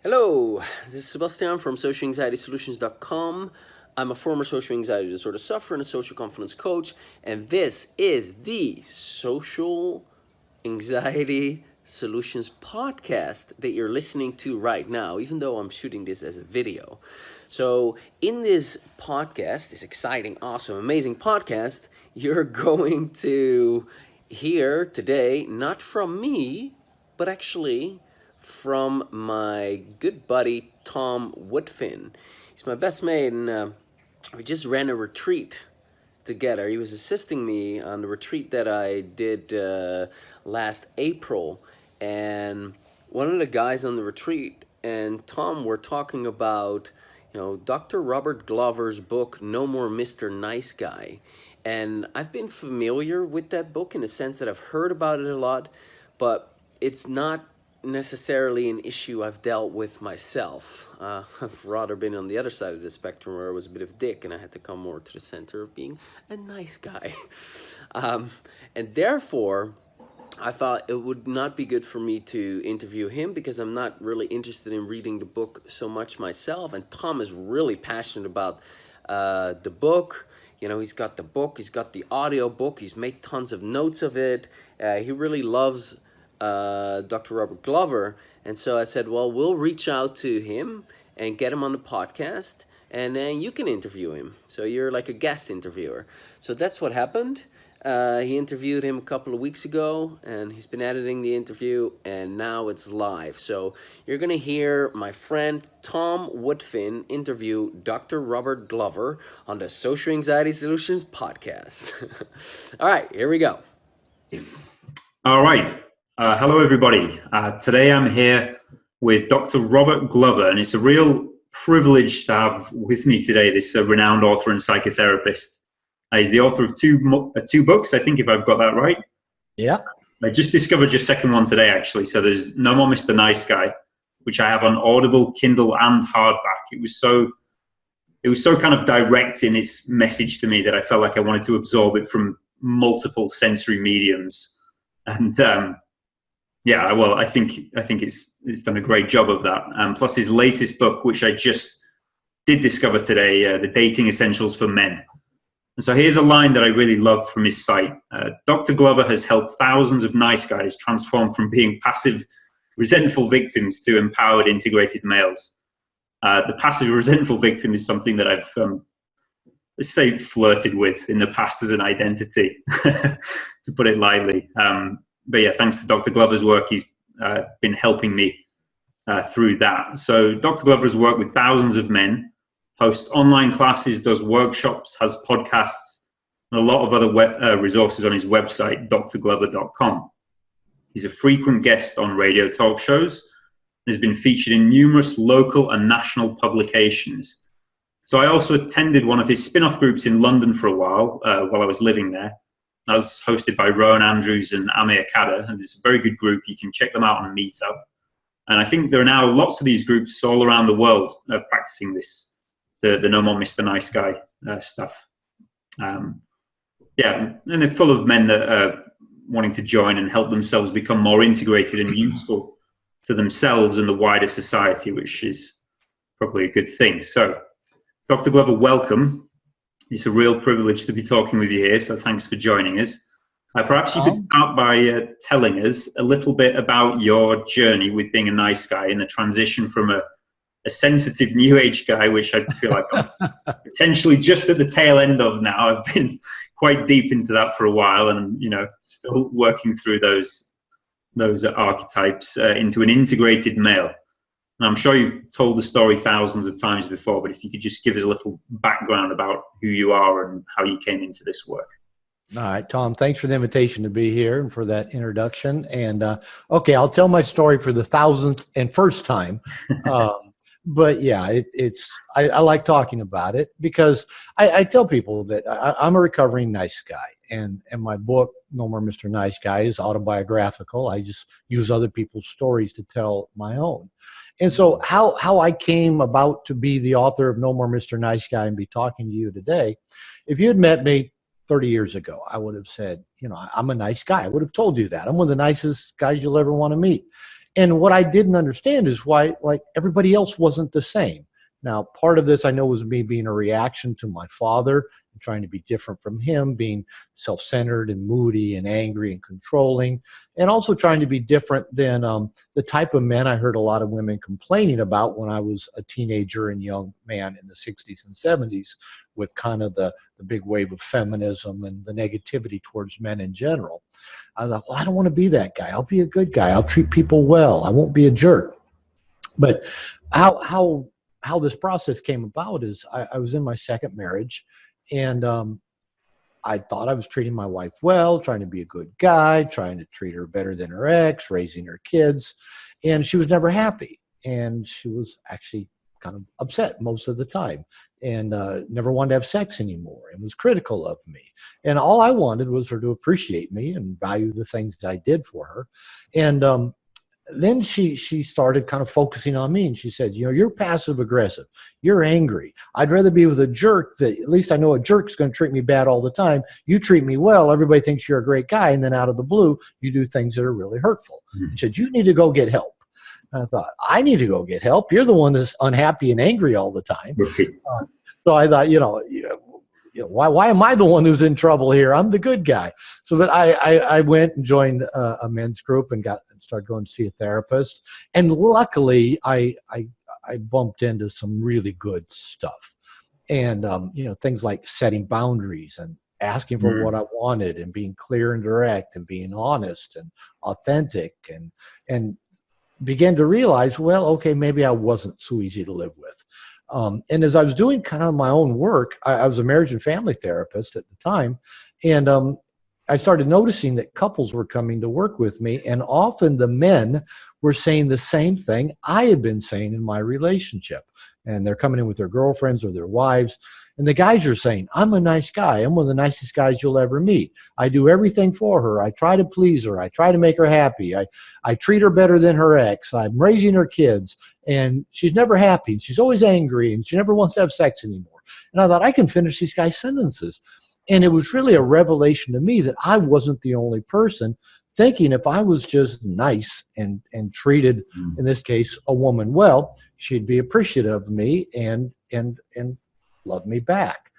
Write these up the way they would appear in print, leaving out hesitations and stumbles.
Hello, this is Sebastian from socialanxietysolutions.com. I'm a former social anxiety disorder sufferer and a social confidence coach, and this is the Social Anxiety Solutions podcast that you're listening to right now, even though I'm shooting this as a video. So, in this podcast, this exciting, awesome, amazing podcast, you're going to hear today, not from me, but actually from my good buddy Tom Woodfin. He's my best mate, and we just ran a retreat together. He was assisting me on the retreat that I did last April, and one of the guys on the retreat and Tom were talking about, Dr. Robert Glover's book, No More Mr. Nice Guy. And I've been familiar with that book in the sense that I've heard about it a lot, but it's not necessarily an issue I've dealt with myself. I've rather been on the other side of the spectrum where I was a bit of a dick and I had to come more to the center of being a nice guy. And therefore, I thought it would not be good for me to interview him because I'm not really interested in reading the book so much myself. And Tom is really passionate about the book. He's got the book, he's got the audio book, he's made tons of notes of it. He really loves Dr. Robert Glover. And so I said, well, we'll reach out to him and get him on the podcast, and then you can interview him. So you're like a guest interviewer. So that's what happened. He interviewed him a couple of weeks ago, and he's been editing the interview, and now it's live. So you're going to hear my friend Tom Woodfin interview Dr. Robert Glover on the Social Anxiety Solutions podcast. All right, here we go. All right. Hello, everybody. Today I'm here with Dr. Robert Glover, and it's a real privilege to have with me today this renowned author and psychotherapist. He's the author of two books, I think, if I've got that right. Yeah. I just discovered your second one today, actually. So there's No More Mr. Nice Guy, which I have on Audible, Kindle, and hardback. It was so kind of direct in its message to me that I felt like I wanted to absorb it from multiple sensory mediums. And I think it's done a great job of that. Plus his latest book, which I just did discover today, The Dating Essentials for Men. And so here's a line that I really loved from his site. Dr. Glover has helped thousands of nice guys transform from being passive, resentful victims to empowered, integrated males. The passive, resentful victim is something that I've, let's say, flirted with in the past as an identity, to put it lightly. But yeah, thanks to Dr. Glover's work, he's been helping me through that. So Dr. Glover has worked with thousands of men, hosts online classes, does workshops, has podcasts, and a lot of other resources on his website, drglover.com. He's a frequent guest on radio talk shows and has been featured in numerous local and national publications. So I also attended one of his spin-off groups in London for a while I was living there. That was hosted by Rowan Andrews and Ame Akada, and it's a very good group. You can check them out on Meetup. And I think there are now lots of these groups all around the world practicing the No More Mr. Nice Guy stuff. And they're full of men that are wanting to join and help themselves become more integrated and useful to themselves and the wider society, which is probably a good thing. So, Dr. Glover, welcome. It's a real privilege to be talking with you here, so thanks for joining us. Perhaps you could start by telling us a little bit about your journey with being a nice guy and the transition from a sensitive new age guy, which I feel like I'm potentially just at the tail end of now. I've been quite deep into that for a while, and still working through those archetypes into an integrated male. And I'm sure you've told the story thousands of times before, but if you could just give us a little background about who you are and how you came into this work. All right, Tom, thanks for the invitation to be here and for that introduction. And okay, I'll tell my story for the 1,001st time. But yeah, I like talking about it because I tell people that I'm a recovering nice guy, and my book, No More Mr. Nice Guy, is autobiographical. I just use other people's stories to tell my own. And so how I came about to be the author of No More Mr. Nice Guy and be talking to you today, if you had met me 30 years ago, I would have said, I'm a nice guy. I would have told you that. I'm one of the nicest guys you'll ever want to meet. And what I didn't understand is why, like, everybody else wasn't the same. Now, part of this I know was me being a reaction to my father, and trying to be different from him, being self-centered and moody and angry and controlling, and also trying to be different than the type of men I heard a lot of women complaining about when I was a teenager and young man in the 60s and 70s, with kind of the big wave of feminism and the negativity towards men in general. I thought, well, I don't want to be that guy. I'll be a good guy. I'll treat people well. I won't be a jerk. But how this process came about is I was in my second marriage, and I thought I was treating my wife well, trying to be a good guy, trying to treat her better than her ex, raising her kids, and she was never happy. And she was actually kind of upset most of the time, and never wanted to have sex anymore, and was critical of me. And all I wanted was her to appreciate me and value the things I did for her. And then she started kind of focusing on me, and she said, you know, you're passive aggressive. You're angry. I'd rather be with a jerk that at least I know a jerk's going to treat me bad all the time. You treat me well. Everybody thinks you're a great guy. And then out of the blue, you do things that are really hurtful. She said, you need to go get help. And I thought, I need to go get help. You're the one that's unhappy and angry all the time. So I thought, why am I the one who's in trouble here? I'm the good guy. So, but I went and joined a men's group and started going to see a therapist. And luckily, I bumped into some really good stuff. And, things like setting boundaries and asking for what I wanted, and being clear and direct, and being honest and authentic, and began to realize, well, okay, maybe I wasn't so easy to live with. And as I was doing kind of my own work, I was a marriage and family therapist at the time. And I started noticing that couples were coming to work with me, and often the men were saying the same thing I had been saying in my relationship. And they're coming in with their girlfriends or their wives. And the guys are saying, I'm a nice guy. I'm one of the nicest guys you'll ever meet. I do everything for her. I try to please her. I try to make her happy. I treat her better than her ex. I'm raising her kids. And she's never happy. And she's always angry. And she never wants to have sex anymore. And I thought, I can finish these guys' sentences. And it was really a revelation to me that I wasn't the only person thinking if I was just nice and treated, in this case, a woman well, she'd be appreciative of me and love me back.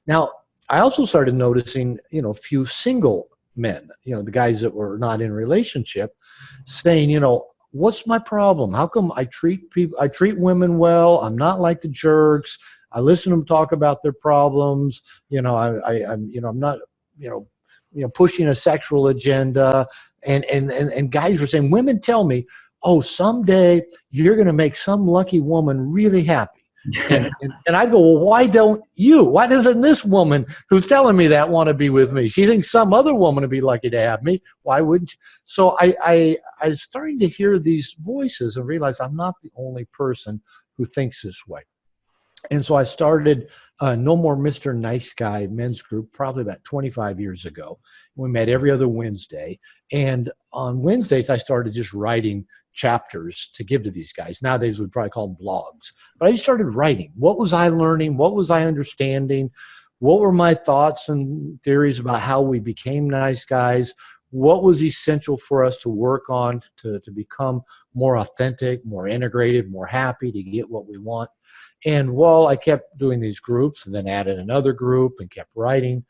Now, I also started noticing, a few single men, the guys that were not in a relationship, saying, what's my problem? How come I treat women well? I'm not like the jerks. I listen to them talk about their problems. I'm not, pushing a sexual agenda. And guys were saying, women tell me, oh, someday you're going to make some lucky woman really happy. And I go, well, why doesn't this woman who's telling me that want to be with me? She thinks some other woman would be lucky to have me. Why wouldn't you? So I was starting to hear these voices and realize I'm not the only person who thinks this way. And so I started No More Mr. Nice Guy men's group probably about 25 years ago. We met every other Wednesday. And on Wednesdays, I started just writing chapters to give to these guys. Nowadays, we'd probably call them blogs. But I just started writing. What was I learning? What was I understanding? What were my thoughts and theories about how we became nice guys? What was essential for us to work on to become more authentic, more integrated, more happy, to get what we want? And while I kept doing these groups and then added another group and kept writing,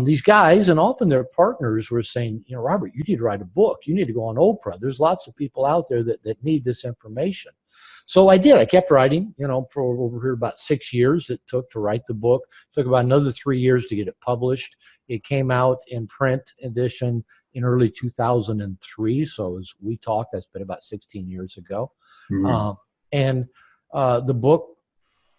these guys, and often their partners, were saying, Robert, you need to write a book. You need to go on Oprah. There's lots of people out there that need this information. So I did. I kept writing, for over here about 6 years it took to write the book. It took about another 3 years to get it published. It came out in print edition in early 2003. So as we talk, that's been about 16 years ago. And the book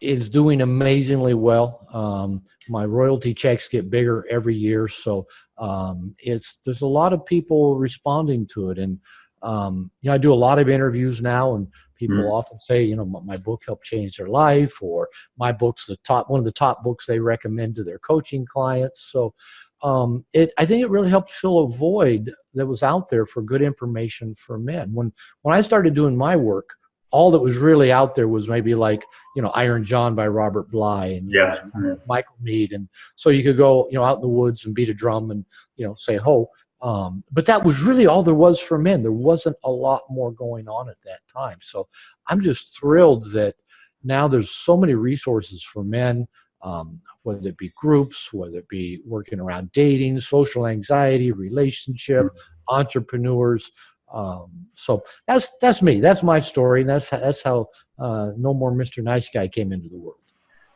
is doing amazingly well. My royalty checks get bigger every year. So there's a lot of people responding to it. And I do a lot of interviews now, and people often say, my book helped change their life, or my book's one of the top books they recommend to their coaching clients. So I think it really helped fill a void that was out there for good information for men. When I started doing my work, all that was really out there was maybe like, Iron John by Robert Bly and Michael Mead. And so you could go, out in the woods and beat a drum and, say, oh, But that was really all there was for men. There wasn't a lot more going on at that time. So I'm just thrilled that now there's so many resources for men, whether it be groups, whether it be working around dating, social anxiety, relationship, entrepreneurs. So that's me. That's my story. And that's how No More Mr. Nice Guy came into the world.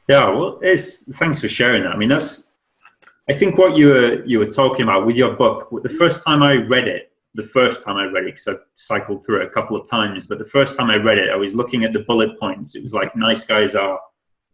Yeah, well, thanks for sharing that. I mean, I think what you were talking about with your book, the first time I read it, because I've cycled through it a couple of times, but the first time I read it, I was looking at the bullet points. It was like, nice guys are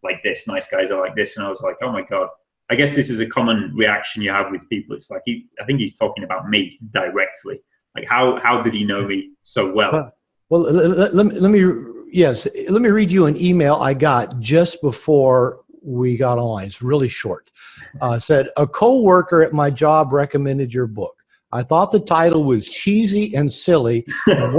like this, nice guys are like this. And I was like, oh my God, I guess this is a common reaction you have with people. It's like, I think he's talking about me directly. Like, how did he know me so well? Well, let me read you an email I got just before we got online. It's really short. Said, a coworker at my job recommended your book. I thought the title was cheesy and silly and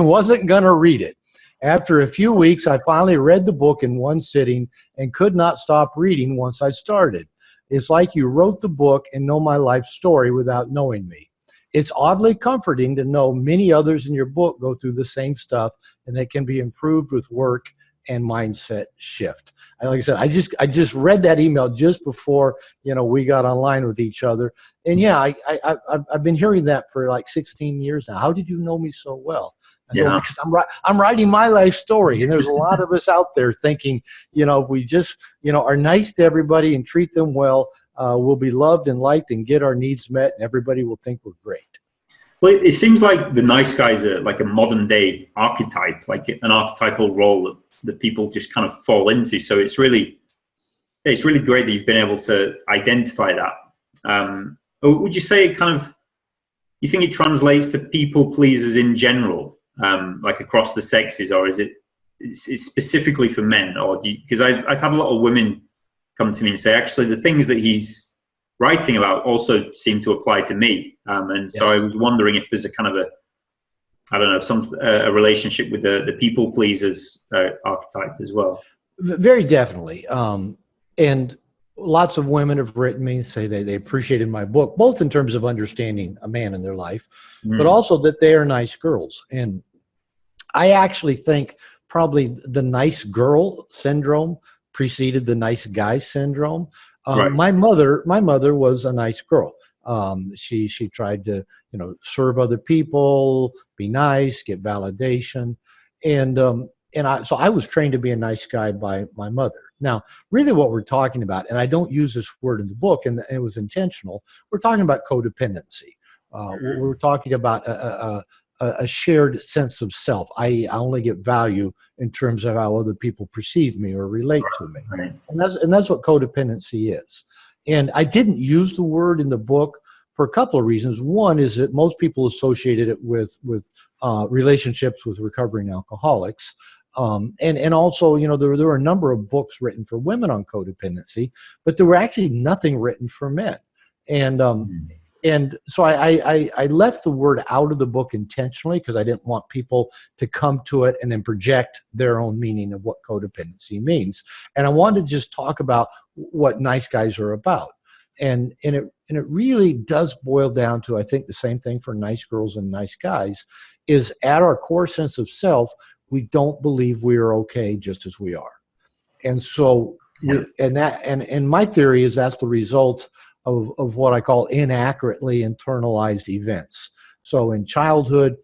wasn't going to read it. After a few weeks, I finally read the book in one sitting and could not stop reading once I started. It's like you wrote the book and know my life story without knowing me. It's oddly comforting to know many others in your book go through the same stuff and they can be improved with work and mindset shift. Like I said, I just read that email just before we got online with each other, and yeah, I've been hearing that for like 16 years now. How did you know me so well? I said, because I'm writing my life story, and there's a lot of us out there thinking, if we just are nice to everybody and treat them well, we'll be loved and liked and get our needs met, and everybody will think we're great. Well, it seems like the nice guys are like a modern day archetype, like an archetypal role that people just kind of fall into. So it's really great that you've been able to identify that. Would you say you think it translates to people pleasers in general, like across the sexes, or is it's specifically for men? Or because I've had a lot of women come to me and say, actually, the things that he's writing about also seem to apply to me. So I was wondering if there's a kind of a relationship with the people pleasers archetype as well. Very definitely. And lots of women have written me and say they appreciated my book, both in terms of understanding a man in their life, but also that they are nice girls. And I actually think probably the nice girl syndrome preceded the nice guy syndrome. Right. My mother was a nice girl. She tried to, serve other people, be nice, get validation. So I was trained to be a nice guy by my mother. Now, really what we're talking about, and I don't use this word in the book, and it was intentional, we're talking about codependency. We're talking about a shared sense of self. I only get value in terms of how other people perceive me or relate to me. Right. And that's what codependency is. And I didn't use the word in the book for a couple of reasons. One is that most people associated it with relationships with recovering alcoholics. And also, there were a number of books written for women on codependency, but there were actually nothing written for men. And so I left the word out of the book intentionally because I didn't want people to come to it and then project their own meaning of what codependency means. And I wanted to just talk about what nice guys are about. And it really does boil down to, I think, the same thing for nice girls and nice guys, is at our core sense of self, we don't believe we are okay just as we are. And so, and my theory is that's the result of what I call inaccurately internalized events. So in childhood,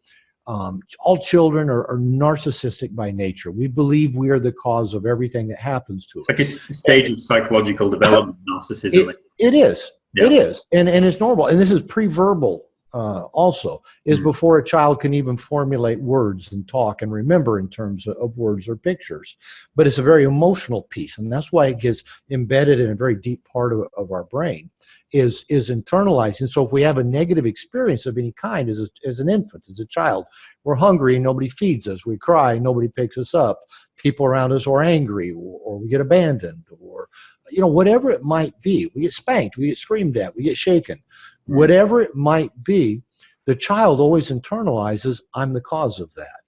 all children are narcissistic by nature. We believe we are the cause of everything that happens to us. It's like a stage of psychological development, narcissism. It is. Yeah. It is. And it's normal. And this is pre-verbal also, is before a child can even formulate words and talk and remember in terms of words or pictures. But it's a very emotional piece. And that's why it gets embedded in a very deep part of our brain, is internalized. And so if we have a negative experience of any kind as an infant, as a child, we're hungry and nobody feeds us. We cry, nobody picks us up. People around us are angry, or we get abandoned, or whatever it might be. We get spanked, we get screamed at, we get shaken. Whatever it might be, the child always internalizes, I'm the cause of that.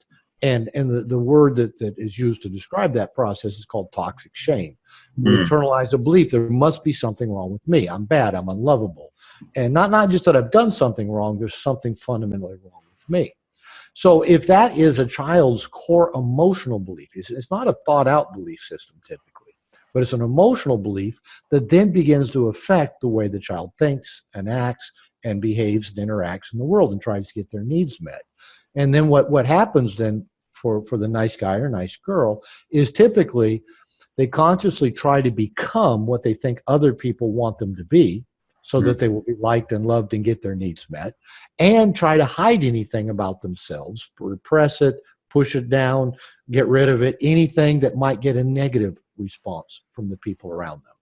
And the word that is used to describe that process is called toxic shame. We Mm. internalize a belief there must be something wrong with me. I'm bad. I'm unlovable. And not just that I've done something wrong, there's something fundamentally wrong with me. So if that is a child's core emotional belief, it's not a thought out belief system typically, but it's an emotional belief that then begins to affect the way the child thinks and acts and behaves and interacts in the world and tries to get their needs met. And then what happens then for the nice guy or nice girl is typically they consciously try to become what they think other people want them to be so that they will be liked and loved and get their needs met, and try to hide anything about themselves, repress it, push it down, get rid of it, anything that might get a negative response from the people around them.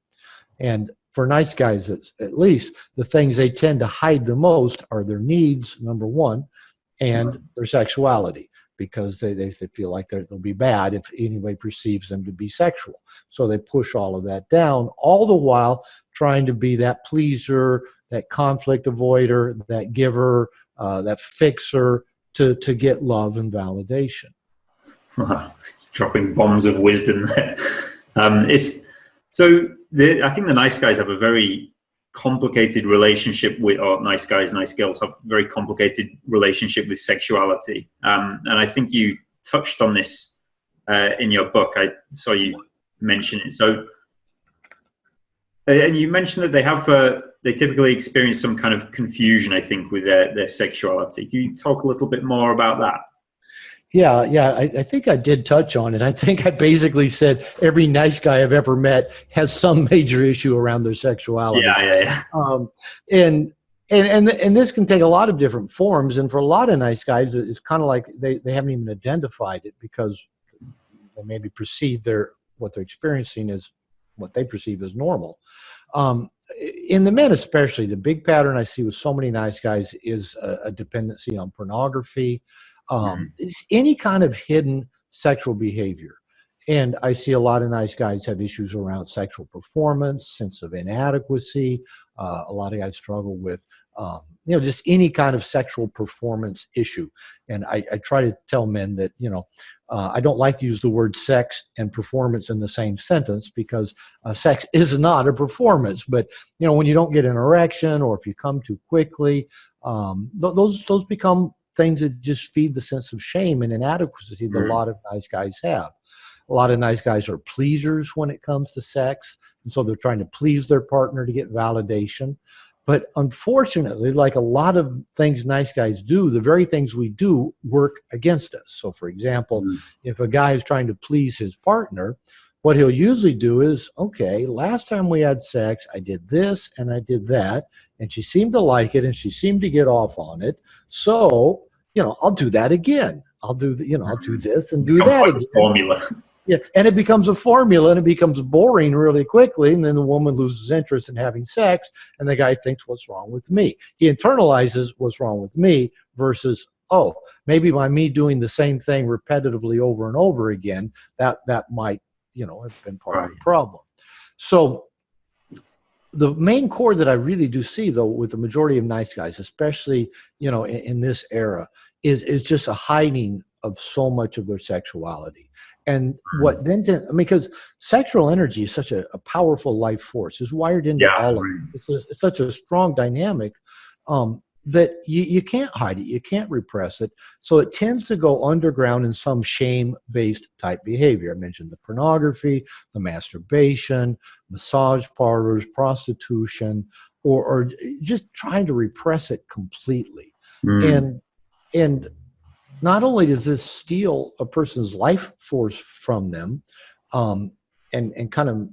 And for nice guys, at least, the things they tend to hide the most are their needs, number one, and their sexuality, because they feel like they'll be bad if anybody perceives them to be sexual. So they push all of that down, all the while trying to be that pleaser, that conflict avoider, that giver, that fixer to get love and validation. Dropping bombs of wisdom there. I think the nice guys have a very complicated relationship with, or nice guys, nice girls have a very complicated relationship with sexuality. And I think you touched on this in your book. I saw you mention it. So, and you mentioned that they typically experience some kind of confusion, I think, with their sexuality. Can you talk a little bit more about that? Yeah, I think I did touch on it. I think I basically said every nice guy I've ever met has some major issue around their sexuality. Yeah. And this can take a lot of different forms. And for a lot of nice guys, it's kind of like they haven't even identified it because they maybe perceive what they're experiencing as what they perceive as normal. In the men especially, the big pattern I see with so many nice guys is a dependency on pornography. It's any kind of hidden sexual behavior. And I see a lot of nice guys have issues around sexual performance, sense of inadequacy. A lot of guys struggle with, just any kind of sexual performance issue. And I try to tell men that, I don't like to use the word sex and performance in the same sentence because sex is not a performance. But, when you don't get an erection or if you come too quickly, those become things that just feed the sense of shame and inadequacy that a lot of nice guys have. A lot of nice guys are pleasers when it comes to sex, and so they're trying to please their partner to get validation. But unfortunately, like a lot of things nice guys do, the very things we do work against us. So for example, if a guy is trying to please his partner, what he'll usually do is, okay, last time we had sex, I did this and I did that, and she seemed to like it and she seemed to get off on it. So, I'll do that again. I'll do I'll do this and do that again. Formula. Yes, and it becomes a formula and it becomes boring really quickly, and then the woman loses interest in having sex, and the guy thinks, what's wrong with me? He internalizes what's wrong with me versus, oh, maybe by me doing the same thing repetitively over and over again, that might have been part of the problem. So the main core that I really do see, though, with the majority of nice guys, especially, in this era, is just a hiding of so much of their sexuality. And what then, because sexual energy is such a powerful life force. It's wired into all of it. It's such a strong dynamic that you can't hide it. You can't repress it. So it tends to go underground in some shame-based type behavior. I mentioned the pornography, the masturbation, massage parlors, prostitution, or just trying to repress it completely. And not only does this steal a person's life force from them and kind of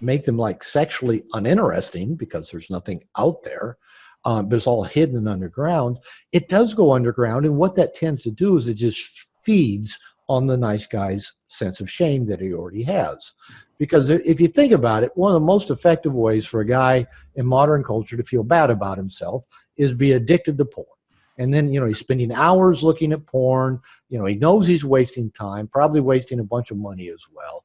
make them like sexually uninteresting because there's nothing out there, but it's all hidden and underground, it does go underground. And what that tends to do is it just feeds on the nice guy's sense of shame that he already has. Because if you think about it, one of the most effective ways for a guy in modern culture to feel bad about himself is be addicted to porn. And then, he's spending hours looking at porn. He knows he's wasting time, probably wasting a bunch of money as well.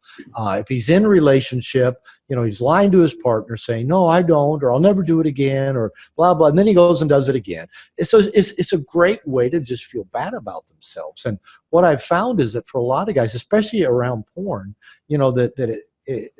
If he's in a relationship, he's lying to his partner saying, no, I don't, or I'll never do it again, or blah, blah. And then he goes and does it again. It's a great way to just feel bad about themselves. And what I've found is that for a lot of guys, especially around porn, that it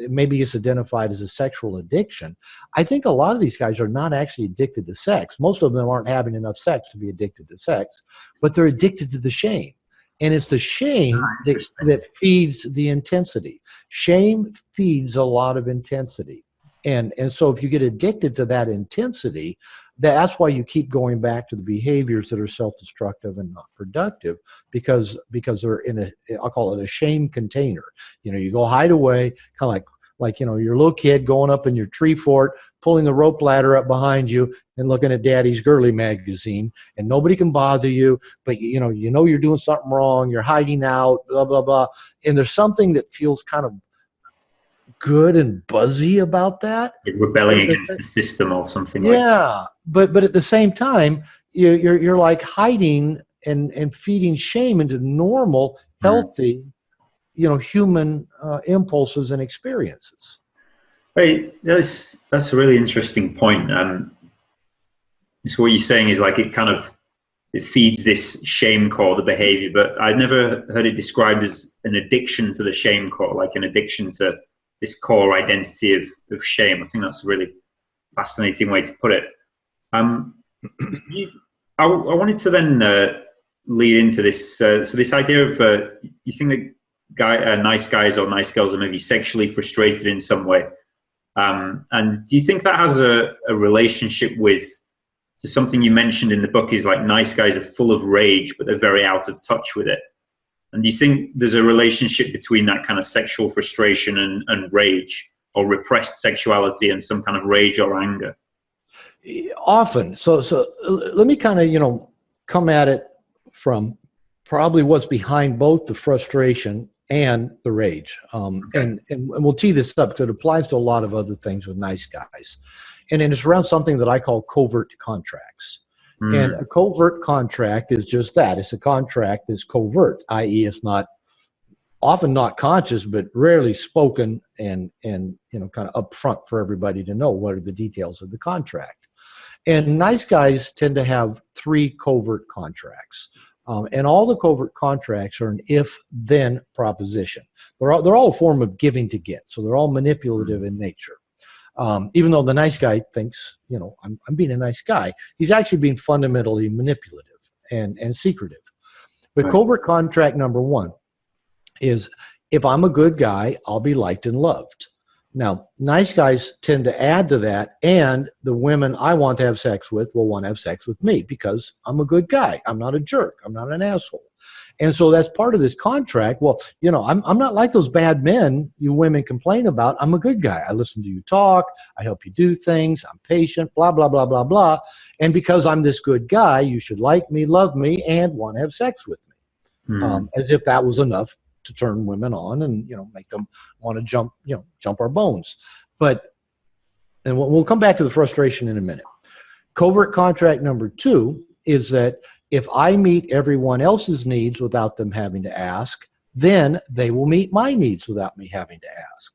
maybe it's identified as a sexual addiction. I think a lot of these guys are not actually addicted to sex. Most of them aren't having enough sex to be addicted to sex, but they're addicted to the shame. And it's the shame that feeds the intensity. Shame feeds a lot of intensity. And so if you get addicted to that intensity, that's why you keep going back to the behaviors that are self-destructive and not productive, because they're in I'll call it a shame container. You go hide away, kind of like your little kid going up in your tree fort, pulling the rope ladder up behind you and looking at Daddy's Girly magazine, and nobody can bother you, but you're doing something wrong, you're hiding out, blah, blah, blah. And there's something that feels kind of good and buzzy about that. Rebelling against the system or something like that. Yeah, but at the same time, you're like hiding and feeding shame into normal, healthy, human impulses and experiences. Hey, that's a really interesting point. So what you're saying is like it feeds this shame core, the behavior, but I've never heard it described as an addiction to the shame core, like an addiction to this core identity of shame. I think that's a really fascinating way to put it. I wanted to then lead into this. So this idea of you think that nice guys or nice girls are maybe sexually frustrated in some way, and do you think that has a relationship with something you mentioned in the book? Is like nice guys are full of rage, but they're very out of touch with it. And do you think there's a relationship between that kind of sexual frustration and rage, or repressed sexuality and some kind of rage or anger? Often. So let me kind of, come at it from probably what's behind both the frustration and the rage. And we'll tee this up because it applies to a lot of other things with nice guys. And it's around something that I call covert contracts. And a covert contract is just that. It's a contract that's covert, i.e. it's often not conscious, but rarely spoken and kind of upfront for everybody to know what are the details of the contract. And nice guys tend to have 3 covert contracts. And all the covert contracts are an if-then proposition. They're all a form of giving to get, so they're all manipulative in nature. Even though the nice guy thinks, I'm being a nice guy, he's actually being fundamentally manipulative and secretive. But covert contract number 1 is, if I'm a good guy, I'll be liked and loved. Now, nice guys tend to add to that, and the women I want to have sex with will want to have sex with me because I'm a good guy. I'm not a jerk. I'm not an asshole. And so that's part of this contract. Well, I'm not like those bad men you women complain about. I'm a good guy. I listen to you talk. I help you do things. I'm patient, blah, blah, blah, blah, blah. And because I'm this good guy, you should like me, love me, and want to have sex with me. As if that was enough to turn women on and, make them want to jump our bones. And we'll come back to the frustration in a minute. Covert contract number 2 is that if I meet everyone else's needs without them having to ask, then they will meet my needs without me having to ask.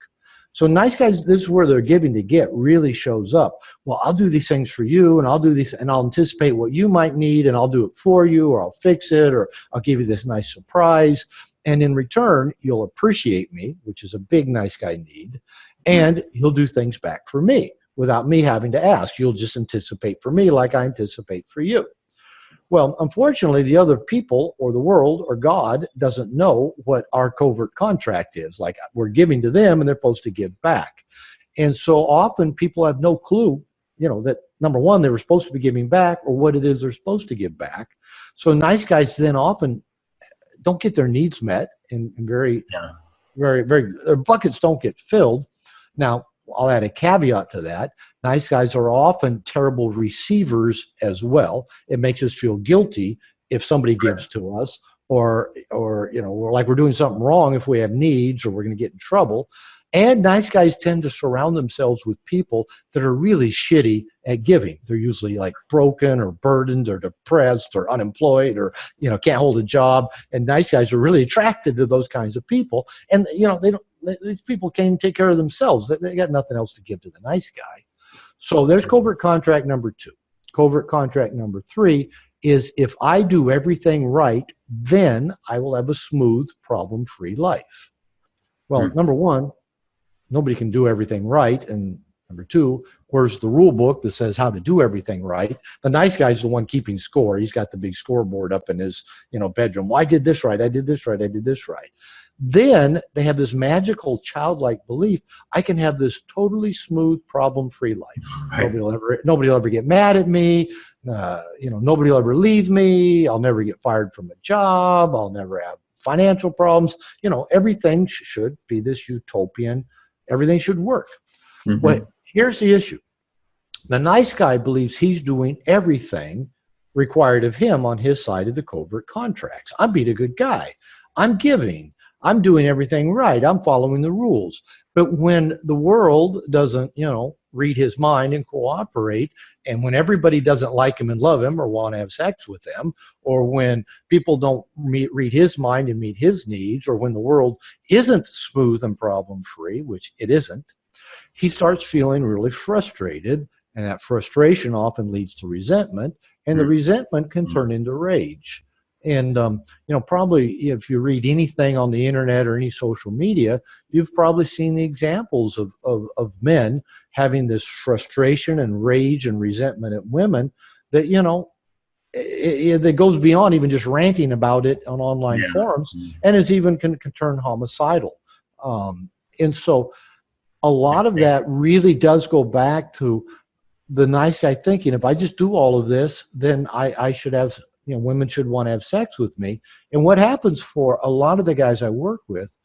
So nice guys, this is where their giving to get really shows up. Well, I'll do these things for you, and I'll do these, and I'll anticipate what you might need, and I'll do it for you, or I'll fix it, or I'll give you this nice surprise. And in return, you'll appreciate me, which is a big nice guy need, and you'll do things back for me without me having to ask. You'll just anticipate for me like I anticipate for you. Well, unfortunately, the other people or the world or God doesn't know what our covert contract is. Like, we're giving to them and they're supposed to give back. And so often people have no clue, that number 1, they were supposed to be giving back, or what it is they're supposed to give back. So nice guys then often don't get their needs met, and very, their buckets don't get filled. Now, I'll add a caveat to that. Nice guys are often terrible receivers as well. It makes us feel guilty if somebody gives to us, or we're like we're doing something wrong if we have needs, or we're going to get in trouble. And nice guys tend to surround themselves with people that are really shitty at giving. They're usually like broken or burdened or depressed or unemployed or, can't hold a job. And nice guys are really attracted to those kinds of people. And, these people can't take care of themselves. They got nothing else to give to the nice guy. So there's covert contract number 2. Covert contract number 3 is if I do everything right, then I will have a smooth, problem-free life. Well, number 1, nobody can do everything right. And number 2, where's the rule book that says how to do everything right? The nice guy's the one keeping score. He's got the big scoreboard up in his, bedroom. Well, I did this right. I did this right. I did this right. Then they have this magical childlike belief, I can have this totally smooth, problem-free life. Right. Nobody will ever get mad at me. Nobody will ever leave me. I'll never get fired from a job. I'll never have financial problems. Everything should be this utopian. Everything should work. But here's the issue. The nice guy believes he's doing everything required of him on his side of the covert contracts. I'm being a good guy. I'm giving. I'm doing everything right. I'm following the rules. But when the world doesn't, read his mind and cooperate, and when everybody doesn't like him and love him or want to have sex with him, or when people don't read his mind and meet his needs, or when the world isn't smooth and problem-free, which it isn't, he starts feeling really frustrated, and that frustration often leads to resentment, and the resentment can turn into rage. And, probably if you read anything on the internet or any social media, you've probably seen the examples of men having this frustration and rage and resentment at women that, that goes beyond even just ranting about it on online forums, and is even can turn homicidal. And so a lot of that really does go back to the nice guy thinking, if I just do all of this, then I should have, women should want to have sex with me. And what happens for a lot of the guys I work with,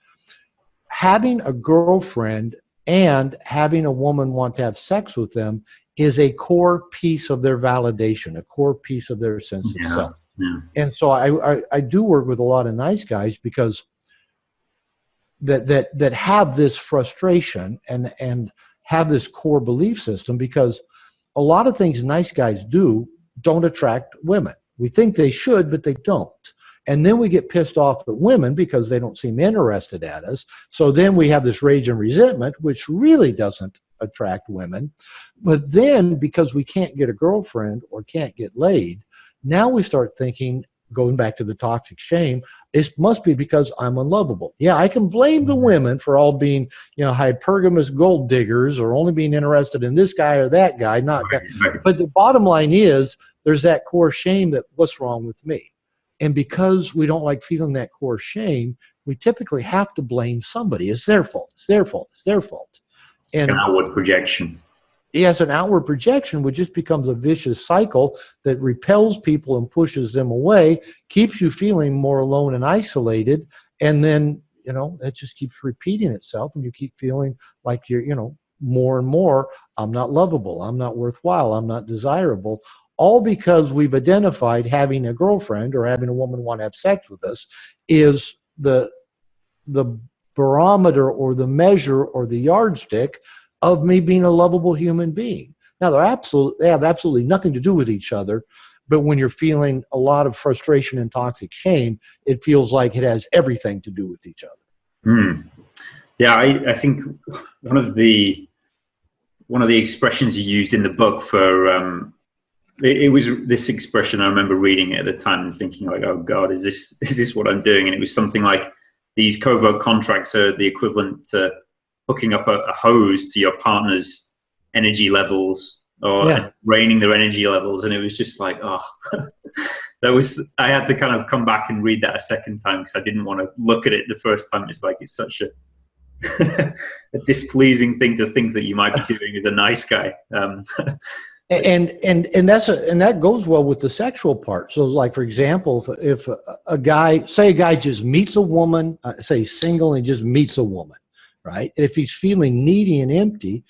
having a girlfriend and having a woman want to have sex with them is a core piece of their validation, a core piece of their sense of self. And so I do work with a lot of nice guys because that have this frustration and have this core belief system, because a lot of things nice guys do don't attract women. We think they should, but they don't. And then we get pissed off at women because they don't seem interested at us. So then we have this rage and resentment, which really doesn't attract women. But then because we can't get a girlfriend or can't get laid, now we start thinking, going back to the toxic shame, it must be because I'm unlovable. Yeah, I can blame the women for all being, hypergamous gold diggers or only being interested in this guy or that guy, But the bottom line is there's that core shame that what's wrong with me? And because we don't like feeling that core shame, we typically have to blame somebody. It's their fault. It's their fault. It's their fault. It's an outward projection. Yes, an outward projection, which just becomes a vicious cycle that repels people and pushes them away, keeps you feeling more alone and isolated, and then, that just keeps repeating itself, and you keep feeling like you're, more and more, I'm not lovable, I'm not worthwhile, I'm not desirable, all because we've identified having a girlfriend or having a woman want to have sex with us is the barometer or the measure or the yardstick of me being a lovable human being. Now, they have absolutely nothing to do with each other, but when you're feeling a lot of frustration and toxic shame, it feels like it has everything to do with each other. Yeah, I think one of the expressions you used in the book for it was this expression. I remember reading it at the time and thinking, like, oh God, is this what I'm doing? And it was something like, these covert contracts are the equivalent to hooking up a hose to your partner's energy levels or draining their energy levels. And it was just like, oh, I had to kind of come back and read that a second time because I didn't want to look at it the first time. It's like, it's such a displeasing thing to think that you might be doing as a nice guy. And that goes well with the sexual part. So, like, for example, if a guy just meets a woman, say he's single and he just meets a woman, right? And if he's feeling needy and empty,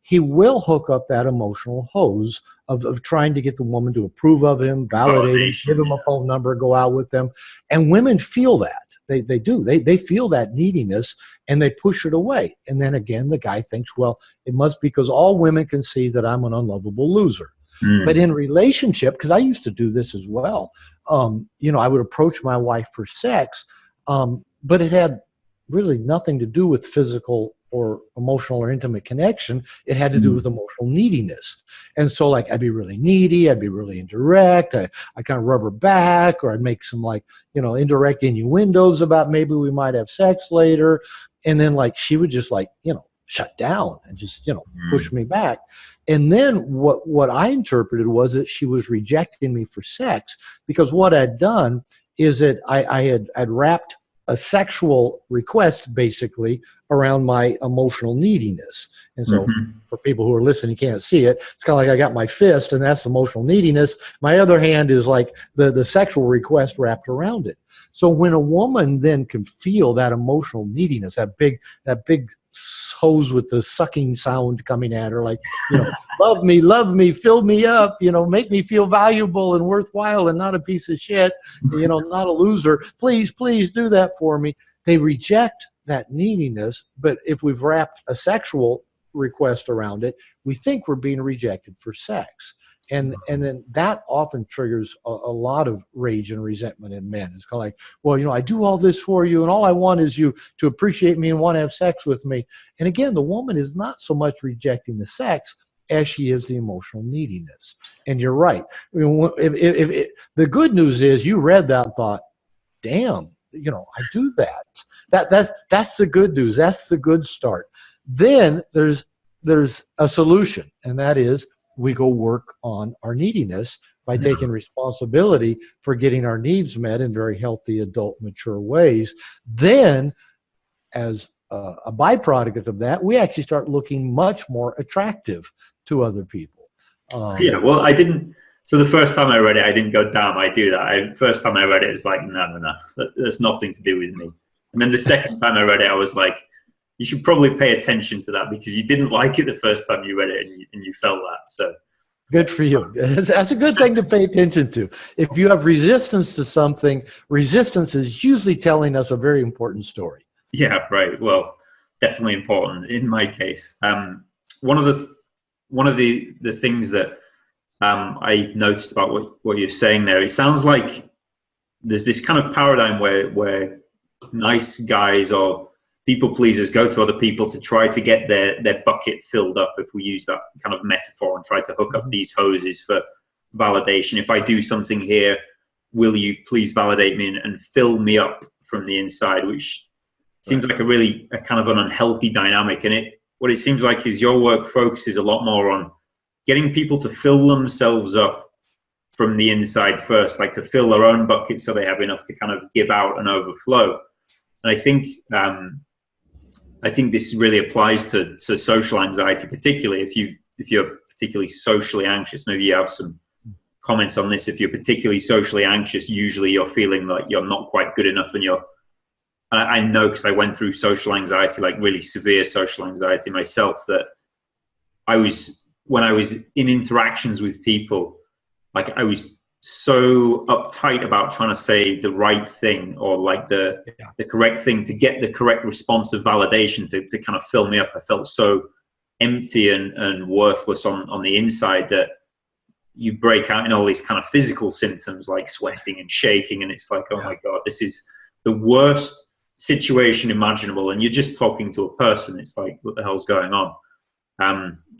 he will hook up that emotional hose of trying to get the woman to approve of him, validate him, give him a phone number, go out with them. And women feel that. They do. They feel that neediness and they push it away. And then again, the guy thinks, well, it must be because all women can see that I'm an unlovable loser. But in relationship, because I used to do this as well, I would approach my wife for sex, but it had really nothing to do with physical or emotional or intimate connection. It had to do with emotional neediness. And so like I'd be really needy, I'd be really indirect, I kind of rub her back, or I'd make some indirect innuendos about maybe we might have sex later. And then like she would just shut down and just push me back. And then what I interpreted was that she was rejecting me for sex, because what I'd done is that I'd wrapped a sexual request basically around my emotional neediness. And so for people who are listening, you can't see it. It's kind of like I got my fist, and that's emotional neediness. My other hand is like the sexual request wrapped around it. So when a woman then can feel that emotional neediness, that big hose with the sucking sound coming at her, like, love me, fill me up, make me feel valuable and worthwhile and not a piece of shit, not a loser. Please do that for me. They reject that neediness, but if we've wrapped a sexual request around it, we think we're being rejected for sex. And then that often triggers a lot of rage and resentment in men. It's kind of like, well, I do all this for you, and all I want is you to appreciate me and want to have sex with me. And again, the woman is not so much rejecting the sex as she is the emotional neediness. And you're right. I mean, if the good news is you read that and thought, damn, I do that. That's the good news. That's the good start. Then there's a solution, and that is, we go work on our neediness by taking responsibility for getting our needs met in very healthy, adult, mature ways. Then, as a byproduct of that, we actually start looking much more attractive to other people. Well, I didn't. So the first time I read it, I didn't go, damn, I do that. First time I read it, it's like, no, that's nothing to do with me. And then the second time I read it, I was like, you should probably pay attention to that, because you didn't like it the first time you read it and you felt that. So good for you. That's a good thing to pay attention to. If you have resistance to something, resistance is usually telling us a very important story. Yeah, right. Well, definitely important in my case. One of the things that I noticed about what you're saying there, it sounds like there's this kind of paradigm where nice guys or people pleasers go to other people to try to get their bucket filled up, if we use that kind of metaphor, and try to hook up these hoses for validation. If I do something here, will you please validate me and fill me up from the inside, which seems like a kind of an unhealthy dynamic. And what it seems like is your work focuses a lot more on getting people to fill themselves up from the inside first, like to fill their own bucket so they have enough to kind of give out and overflow. And I think this really applies to social anxiety, particularly if you're particularly socially anxious. Maybe you have some comments on this. If you're particularly socially anxious, usually you're feeling like you're not quite good enough, and I know, because I went through social anxiety, like really severe social anxiety myself, that when I was in interactions with people, like I was so uptight about trying to say the right thing, or like the correct thing, to get the correct response of validation to kind of fill me up. I felt so empty and worthless on the inside that you break out in all these kind of physical symptoms like sweating and shaking, and it's like, oh my God, this is the worst situation imaginable, and you're just talking to a person. It's like, what the hell's going on?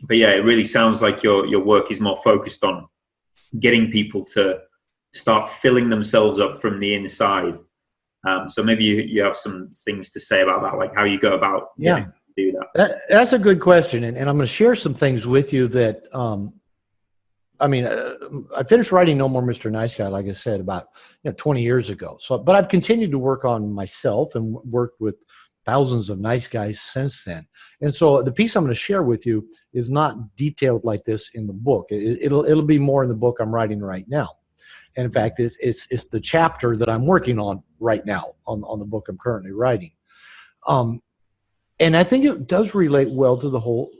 But yeah, it really sounds like your work is more focused on getting people to start filling themselves up from the inside. So maybe you have some things to say about that, like how you go about getting to do that. That's a good question, and I'm going to share some things with you that I finished writing No More Mr. Nice Guy, like I said, about 20 years ago. But I've continued to work on myself and worked with thousands of nice guys since then. And so the piece I'm going to share with you is not detailed like this in the book. It'll be more in the book I'm writing right now. And in fact, it's the chapter that I'm working on right now on the book I'm currently writing. And I think it does relate well to the whole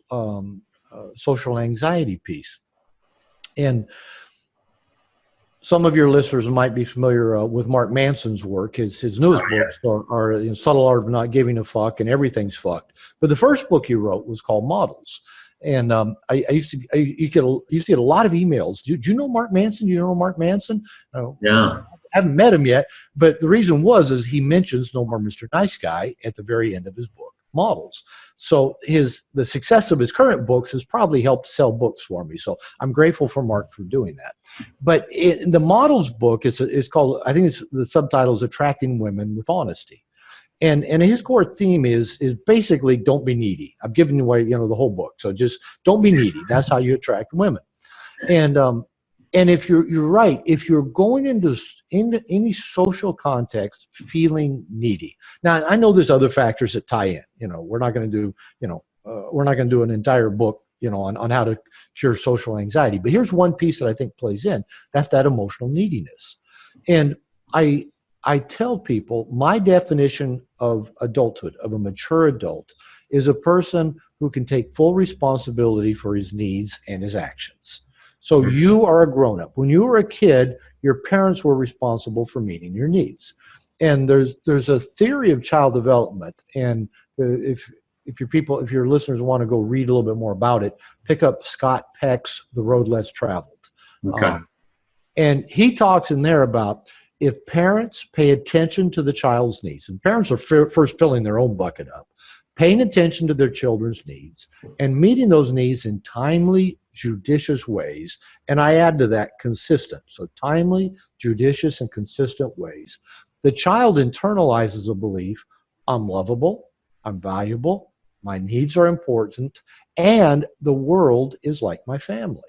social anxiety piece. And some of your listeners might be familiar with Mark Manson's work. His newest books are Subtle Art of Not Giving a Fuck and Everything's Fucked. But the first book he wrote was called Models. And I used to get a lot of emails. Do you know Mark Manson? Do you know Mark Manson? Yeah. I haven't met him yet, but the reason is he mentions No More Mr. Nice Guy at the very end of his book, Models. So the success of his current books has probably helped sell books for me. So I'm grateful for Mark for doing that. But in the Models book is called, I think the subtitle is Attracting Women with Honesty. And his core theme is basically don't be needy. I'm giving away, the whole book. So just don't be needy. That's how you attract women. And if you're right, if you're going into any social context feeling needy. Now, I know there's other factors that tie in. We're not going to do an entire book, on how to cure social anxiety. But here's one piece that I think plays in. That's that emotional neediness. And I tell people my definition of adulthood, of a mature adult, is a person who can take full responsibility for his needs and his actions. So you are a grown-up. When you were a kid, your parents were responsible for meeting your needs. And there's a theory of child development. And if your listeners want to go read a little bit more about it, pick up Scott Peck's The Road Less Traveled. Okay. And he talks in there about if parents pay attention to the child's needs, and parents are first filling their own bucket up, paying attention to their children's needs and meeting those needs in timely, judicious ways, and I add to that consistent. So timely, judicious, and consistent ways. The child internalizes a belief, I'm lovable, I'm valuable, my needs are important, and the world is like my family.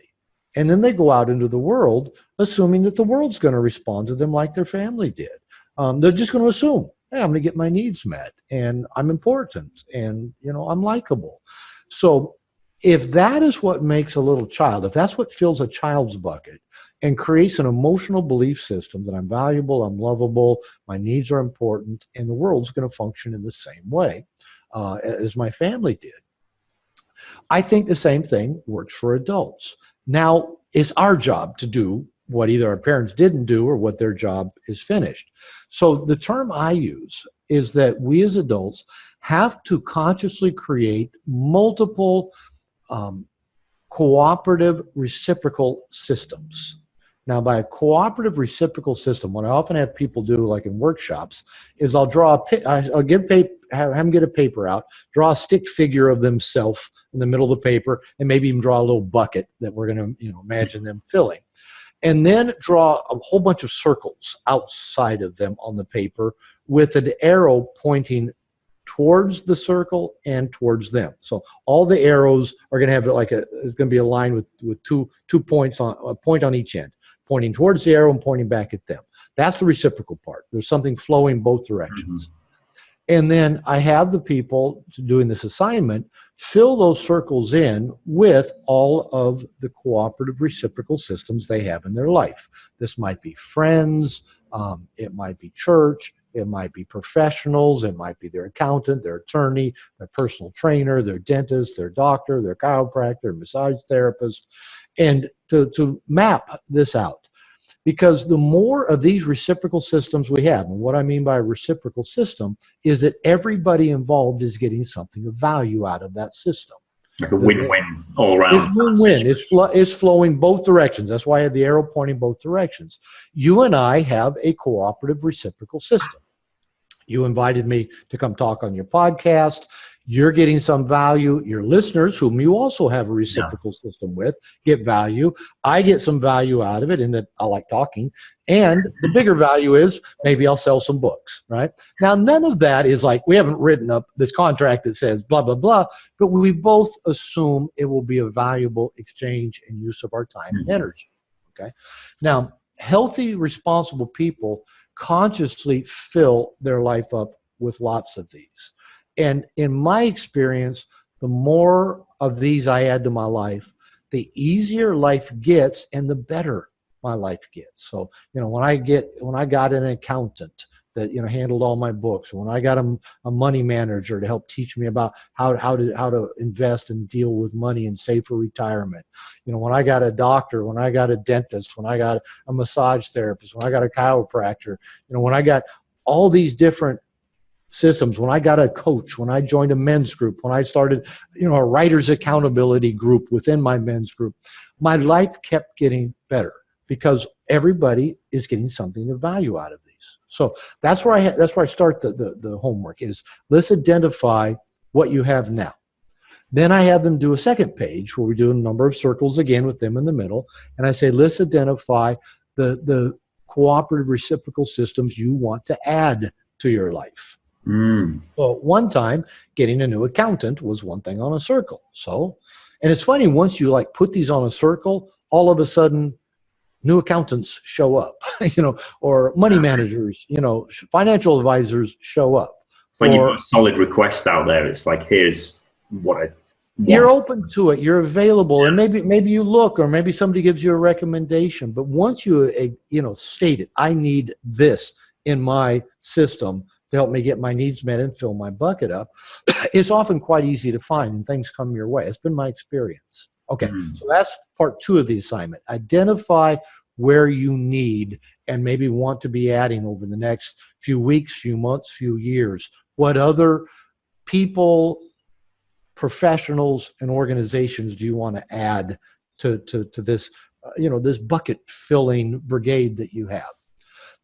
And then they go out into the world assuming that the world's going to respond to them like their family did. They're just going to assume, hey, I'm going to get my needs met, and I'm important, and I'm likable. So if that is what makes a little child, if that's what fills a child's bucket and creates an emotional belief system that I'm valuable, I'm lovable, my needs are important, and the world's going to function in the same way as my family did, I think the same thing works for adults. Now, it's our job to do what either our parents didn't do or what their job is finished. So the term I use is that we as adults have to consciously create multiple cooperative reciprocal systems. Now, by a cooperative reciprocal system, what I often have people do, like in workshops, is I'll have them get a paper out, draw a stick figure of themselves in the middle of the paper, and maybe even draw a little bucket that we're going to, imagine them filling. And then draw a whole bunch of circles outside of them on the paper with an arrow pointing towards the circle and towards them. So all the arrows are going to have it's going to be a line with two points on a point on each end, pointing towards the arrow and pointing back at them. That's the reciprocal part. There's something flowing both directions. Mm-hmm. And then I have the people doing this assignment fill those circles in with all of the cooperative reciprocal systems they have in their life. This might be friends, it might be church, it might be professionals, it might be their accountant, their attorney, their personal trainer, their dentist, their doctor, their chiropractor, massage therapist, and to map this out. Because the more of these reciprocal systems we have, and what I mean by a reciprocal system is that everybody involved is getting something of value out of that system. Like a win-win all around. It's win-win. It's flowing both directions. That's why I had the arrow pointing both directions. You and I have a cooperative reciprocal system. You invited me to come talk on your podcast. You're getting some value. Your listeners, whom you also have a reciprocal system with, get value. I get some value out of it in that I like talking. And the bigger value is maybe I'll sell some books, right? Now, none of that is like, we haven't written up this contract that says blah, blah, blah, but we both assume it will be a valuable exchange and use of our time and energy, okay? Now, healthy, responsible people consciously fill their life up with lots of these. And in my experience, the more of these I add to my life, the easier life gets and the better my life gets. So, when I got an accountant that, you know, handled all my books, when I got a money manager to help teach me about how to invest and deal with money and save for retirement, you know, when I got a doctor, when I got a dentist, when I got a massage therapist, when I got a chiropractor, you know, when I got all these different systems, when I got a coach, when I joined a men's group, when I started, you know, a writer's accountability group within my men's group, my life kept getting better because everybody is getting something of value out of these. So that's where I start the homework is, let's identify what you have now. Then I have them do a second page where we do a number of circles again with them in the middle. And I say, let's identify the cooperative reciprocal systems you want to add to your life. So one time, getting a new accountant was one thing on a circle. So, and it's funny, once you like put these on a circle, all of a sudden, new accountants show up, you know, or money managers, you know, financial advisors show up. It's like you've got a solid request out there. It's like, here's what I want. You're open to it. You're available, and maybe you look, or maybe somebody gives you a recommendation. But once you know, state it, I need this in my system to help me get my needs met and fill my bucket up, it's often quite easy to find, and things come your way. It's been my experience. Okay, so that's part 2 of the assignment. Identify where you need and maybe want to be adding over the next few weeks, few months, few years. What other people, professionals, and organizations do you want to add to this, you know, this bucket filling brigade that you have?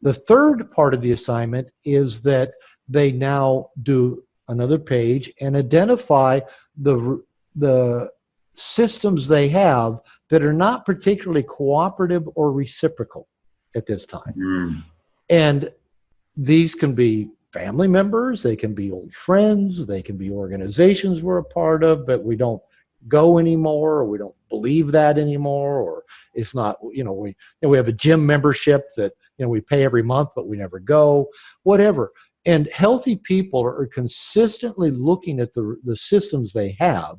The third part of the assignment is that they now do another page and identify the systems they have that are not particularly cooperative or reciprocal at this time. And these can be family members, they can be old friends, they can be organizations we're a part of, but we don't go anymore, or we don't believe that anymore, or it's not, you know, we have a gym membership that, you know, we pay every month, but we never go, whatever. And healthy people are consistently looking at the systems they have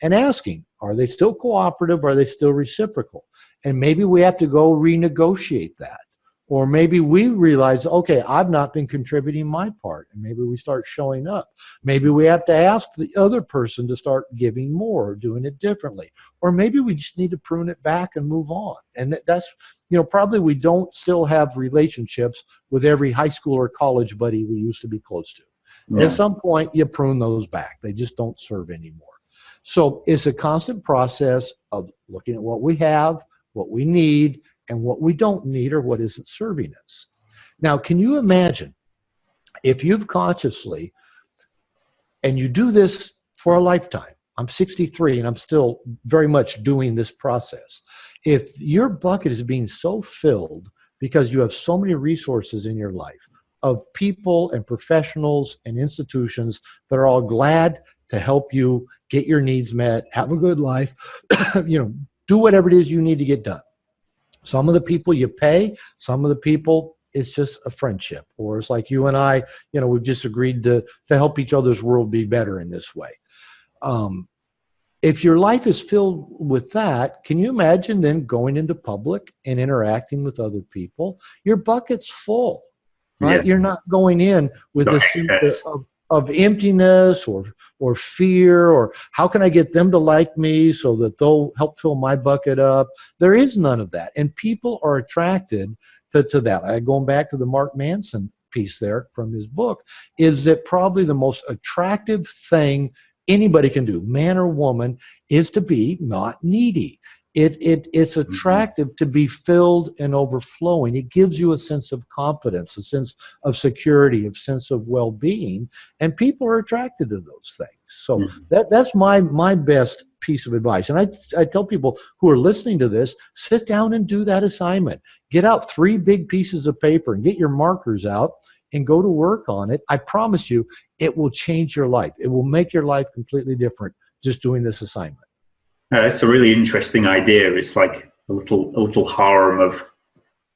and asking, are they still cooperative? Are they still reciprocal? And maybe we have to go renegotiate that. Or maybe we realize, okay, I've not been contributing my part, and maybe we start showing up. Maybe we have to ask the other person to start giving more, or doing it differently. Or maybe we just need to prune it back and move on. And that's, you know, probably we don't still have relationships with every high school or college buddy we used to be close to. Yeah. At some point, you prune those back. They just don't serve anymore. So it's a constant process of looking at what we have, what we need, and what we don't need, or what isn't serving us. Now, can you imagine if you've consciously, and you do this for a lifetime, I'm 63 and I'm still very much doing this process. If your bucket is being so filled because you have so many resources in your life of people and professionals and institutions that are all glad to help you get your needs met, have a good life, you know, do whatever it is you need to get done. Some of the people you pay, some of the people it's just a friendship, or it's like you and I, you know, we've just agreed to help each other's world be better in this way. If your life is filled with that, can you imagine then going into public and interacting with other people? Your bucket's full, right? Yeah. You're not going in with a sense of emptiness or fear, or how can I get them to like me so that they'll help fill my bucket up? There is none of that. And people are attracted to that. Going back to the Mark Manson piece there from his book, is that probably the most attractive thing anybody can do, man or woman, is to be not needy. It's attractive to be filled and overflowing. It gives you a sense of confidence, a sense of security, a sense of well-being, and people are attracted to those things. So that's my best piece of advice. And I tell people who are listening to this, sit down and do that assignment. Get out 3 big pieces of paper and get your markers out and go to work on it. I promise you, it will change your life. It will make your life completely different just doing this assignment. That's a really interesting idea. It's like a little harem of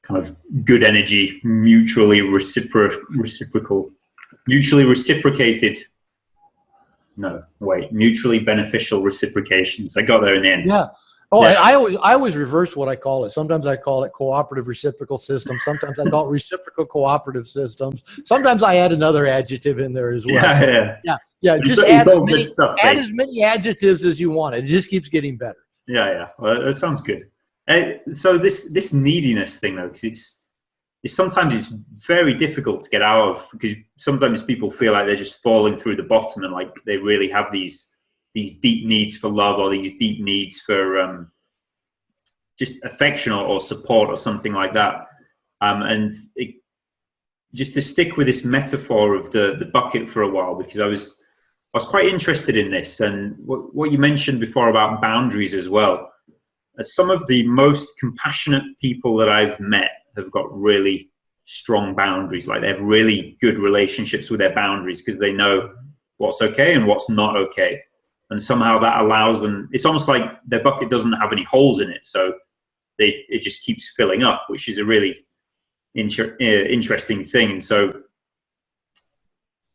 kind of good energy, mutually reciprocated. No, wait, mutually beneficial reciprocations. I got there in the end. Yeah. Oh, Yeah. and I always reverse what I call it. Sometimes I call it cooperative reciprocal systems. Sometimes I call it reciprocal cooperative systems. Sometimes I add another adjective in there as well. Yeah, So, yeah. yeah. It's, Just it's all good stuff, add basically. as many adjectives as you want. It just keeps getting better. Yeah. Well, that sounds good. So this neediness thing, though, because it's sometimes it's very difficult to get out of, because sometimes people feel like they're just falling through the bottom, and like they really have these deep needs for love, or these deep needs for just affection or support or something like that. Just to stick with this metaphor of the bucket for a while, because I was quite interested in this, and what you mentioned before about boundaries as well. Some of the most compassionate people that I've met have got really strong boundaries. Like, they have really good relationships with their boundaries, because they know what's okay and what's not okay. And somehow that allows them, it's almost like their bucket doesn't have any holes in it. So it just keeps filling up, which is a really interesting thing. And so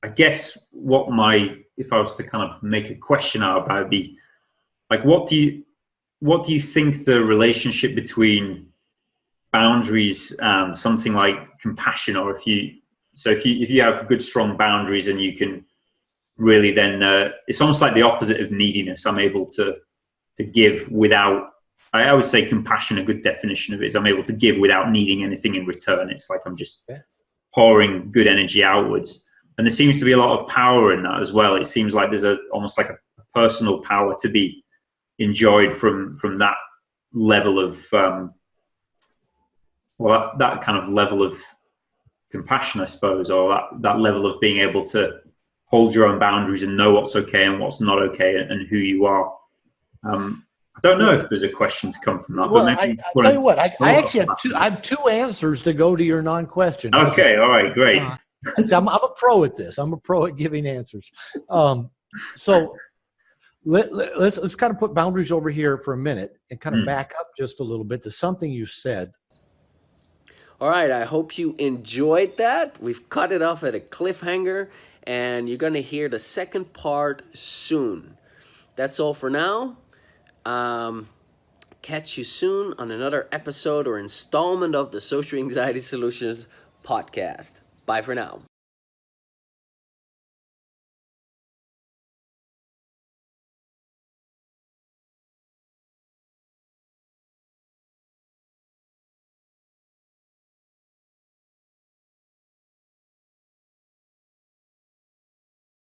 I guess if I was to kind of make a question out of that, would be like, what do you think the relationship between boundaries and something like compassion, or if you have good strong boundaries, and you can really then it's almost like the opposite of neediness. I'm able to give without, I would say compassion, a good definition of it is I'm able to give without needing anything in return. It's like I'm just pouring good energy outwards, and there seems to be a lot of power in that as well. It seems like there's almost like a personal power to be enjoyed from that level of that kind of level of compassion, I suppose, or that level of being able to hold your own boundaries and know what's okay and what's not okay, and who you are. I don't know if there's a question to come from that. Well, but maybe I tell you what, I actually have two. I have two answers to go to your non-question. Okay, all right, great. I'm a pro at this. I'm a pro at giving answers. So let's kind of put boundaries over here for a minute and kind of back up just a little bit to something you said. All right, I hope you enjoyed that. We've cut it off at a cliffhanger, and you're going to hear the second part soon. That's all for now. Catch you soon on another episode or installment of the Social Anxiety Solutions podcast. Bye for now.